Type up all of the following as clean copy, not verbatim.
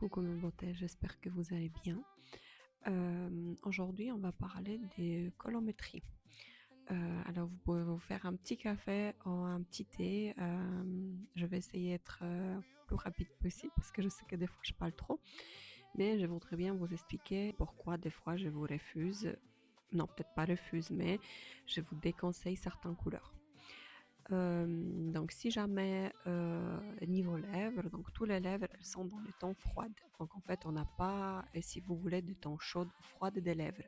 Coucou mes beautés, j'espère que vous allez bien. Aujourd'hui, on va parler des colorimétries. Alors, vous pouvez vous faire un petit café ou un petit thé. Je vais essayer d'être plus rapide possible parce que je sais que des fois je parle trop. Mais je voudrais bien vous expliquer pourquoi des fois je vous refuse. Non, peut-être pas refuse, mais je vous déconseille certaines couleurs. Donc si jamais niveau lèvres, donc tous les lèvres elles sont dans les tons froides. Donc en fait on n'a pas, et si vous voulez, des tons chaudes ou froides des lèvres.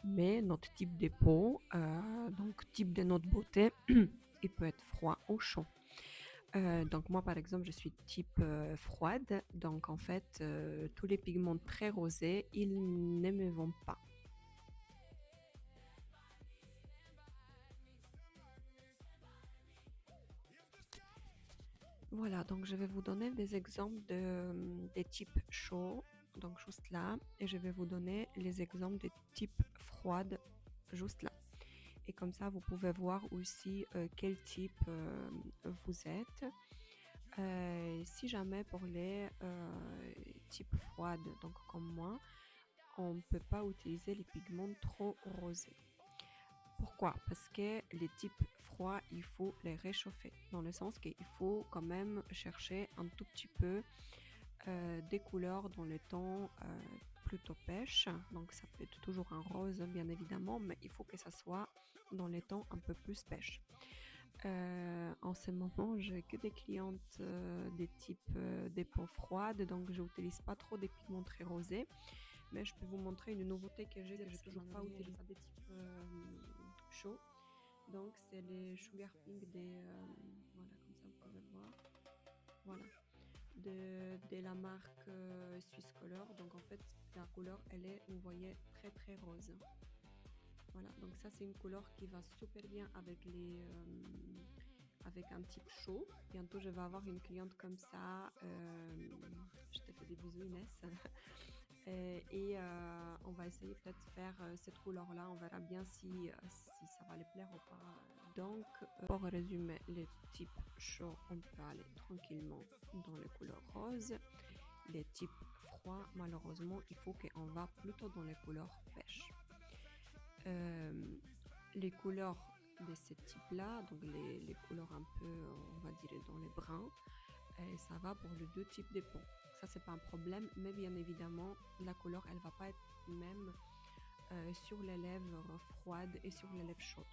Mais notre type de peau, donc type de notre beauté, il peut être froid ou chaud. Donc moi par exemple je suis type froide, donc en fait tous les pigments très rosés ils ne me vont pas. Voilà, donc je vais vous donner des exemples des types chauds, donc juste là, et je vais vous donner les exemples des types froides, juste là. Et comme ça, vous pouvez voir aussi quel type vous êtes. Si jamais pour les types froides, donc comme moi, on ne peut pas utiliser les pigments trop rosés. Pourquoi? Parce que les types froids, il faut les réchauffer, dans le sens qu'il faut quand même chercher un tout petit peu des couleurs dans les tons plutôt pêche. Donc ça peut être toujours un rose, bien évidemment, mais il faut que ça soit dans les tons un peu plus pêche. En ce moment, j'ai que des clientes des types des peaux froides, donc je n'utilise pas trop des pigments très rosés. Mais je peux vous montrer une nouveauté que j'ai toujours pas utilisé des types chauds. Donc c'est les Sugar Pink voilà, comme ça vous pouvez voir. Voilà. De la marque Swiss Color. Donc en fait la couleur elle est, vous voyez, très très rose. Voilà, donc ça c'est une couleur qui va super bien avec un type chaud. Bientôt je vais avoir une cliente comme ça. Je te fais des bisous Inès. On va essayer peut-être de faire cette couleur-là. On verra bien si ça va les plaire ou pas. Donc, pour résumer, les types chauds, on peut aller tranquillement dans les couleurs roses. Les types froids, malheureusement, il faut qu'on va plutôt dans les couleurs pêche. Les couleurs de ce type-là, donc les couleurs un peu, on va dire, dans les bruns, et ça va pour les deux types de peau. Ça, c'est pas un problème, mais bien évidemment, la couleur, elle va pas être même sur les lèvres froides et sur les lèvres chaudes.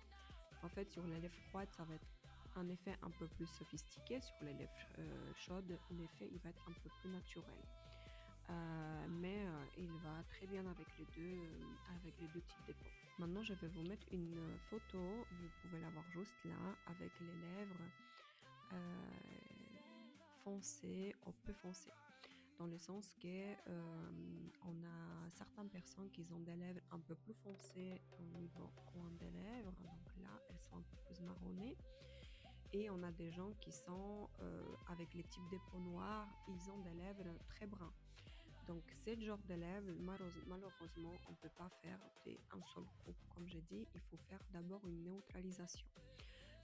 En fait, sur les lèvres froides, ça va être un effet un peu plus sophistiqué. Sur les lèvres chaudes, l'effet, il va être un peu plus naturel. Mais il va très bien avec les deux types de peau. Maintenant, je vais vous mettre une photo, vous pouvez la voir juste là, avec les lèvres foncées ou peu foncées. Dans le sens que on a certaines personnes qui ont des lèvres un peu plus foncées au niveau coin des lèvres, donc là, elles sont un peu plus marronnées. Et on a des gens qui sont avec les types de peau noire, ils ont des lèvres très bruns. Donc, ce genre de lèvres, malheureusement, on ne peut pas faire un seul coup. Comme j'ai dit, il faut faire d'abord une neutralisation.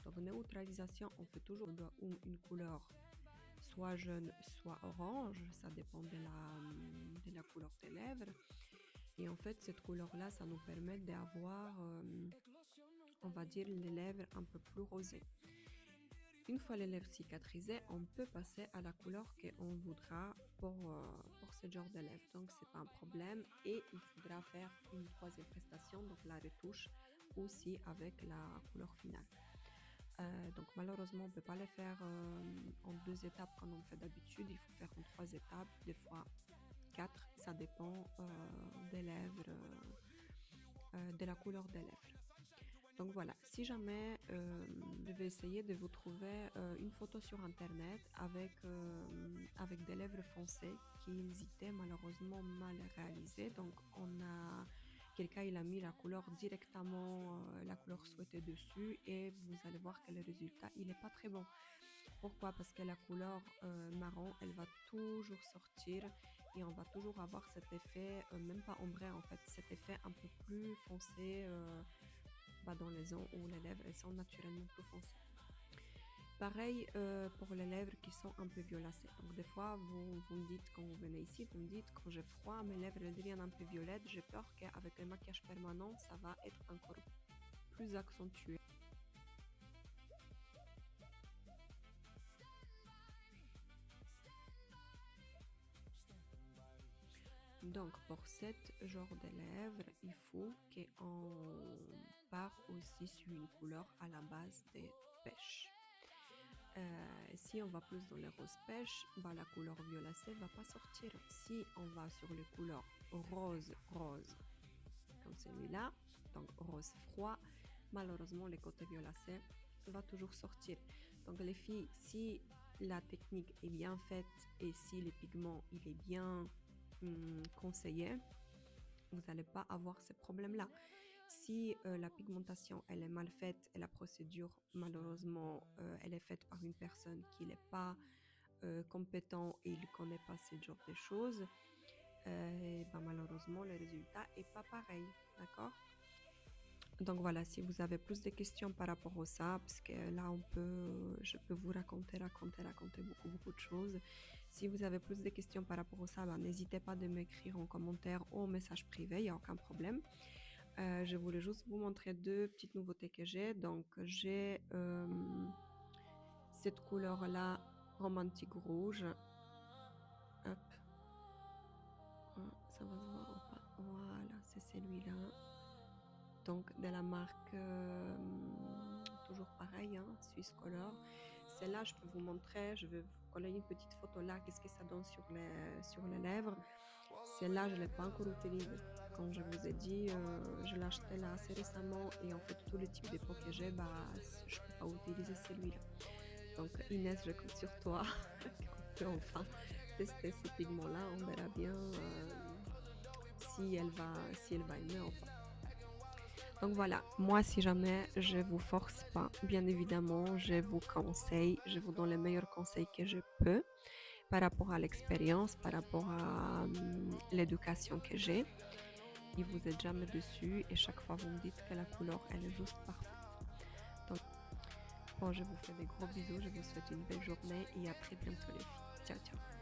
Donc, neutralisation, on fait toujours une couleur soit jaune, soit orange. Ça dépend de la couleur des lèvres. Et en fait, cette couleur-là, ça nous permet d'avoir, on va dire, les lèvres un peu plus rosées. Une fois les lèvres cicatrisées, on peut passer à la couleur qu'on voudra pour ce genre de lèvres. Donc, c'est pas un problème. Et il faudra faire une troisième prestation, donc la retouche, aussi avec la couleur finale. Donc, malheureusement, on ne peut pas les faire en deux étapes comme on fait d'habitude. Il faut faire en trois étapes, des fois quatre. Ça dépend des lèvres, de la couleur des lèvres. Donc voilà, si jamais je vais essayer de vous trouver une photo sur internet avec des lèvres foncées qui étaient malheureusement mal réalisées. Donc quelqu'un il a mis la couleur directement, la couleur souhaitée dessus et vous allez voir que le résultat il n'est pas très bon. Pourquoi? Parce que la couleur marron elle va toujours sortir et on va toujours avoir cet effet, même pas ombré en fait, cet effet un peu plus foncé. Dans les zones où les lèvres elles sont naturellement plus foncées. Pareil pour les lèvres qui sont un peu violacées. Donc des fois, vous me dites quand vous venez ici, vous me dites quand j'ai froid, mes lèvres elles deviennent un peu violettes. J'ai peur qu'avec le maquillage permanent, ça va être encore plus accentué. Donc pour cette genre de lèvres, il faut qu'on part aussi sur une couleur à la base des pêches. Si on va plus dans les roses pêches, bah, la couleur violacée va pas sortir. Si on va sur les couleurs rose, rose, comme celui-là, donc rose froid, malheureusement, les côtés violacés va toujours sortir. Donc les filles, si la technique est bien faite et si le pigment il est bien conseillé, vous n'allez pas avoir ces problèmes-là. Si la pigmentation elle est mal faite et la procédure malheureusement elle est faite par une personne qui n'est pas compétent et il ne connaît pas ce genre de choses, ben, malheureusement le résultat n'est pas pareil, d'accord? Donc voilà, si vous avez plus de questions par rapport à ça, parce que là je peux vous raconter beaucoup de choses. Si vous avez plus de questions par rapport à ça, ben, n'hésitez pas de m'écrire en commentaire ou en message privé, il n'y a aucun problème. Je voulais juste vous montrer deux petites nouveautés que j'ai. Donc, j'ai cette couleur-là, romantique rouge. Hop, ça va se voir ou pas? Voilà, c'est celui-là. Donc, de la marque, toujours pareil, hein, Swiss Color. Celle-là, je peux vous montrer. Je vais vous coller une petite photo là. Qu'est-ce que ça donne sur les lèvres? Celle-là, je ne l'ai pas encore utilisée. Comme je vous ai dit, je l'ai acheté là assez récemment et en fait, tous les types de peau que j'ai, bah, je ne peux pas utiliser celui-là. Donc, Inès, je compte sur toi. On peut enfin tester ce pigment-là. On verra bien si elle va aimer ou pas. Donc voilà, moi si jamais je vous force pas, bien évidemment, je vous conseille, je vous donne les meilleurs conseils que je peux par rapport à l'expérience, par rapport à l'éducation que j'ai. Et vous êtes jamais dessus et chaque fois vous me dites que la couleur elle est juste parfaite. Donc bon, je vous fais des gros bisous, je vous souhaite une belle journée et à très bientôt les filles. Ciao ciao.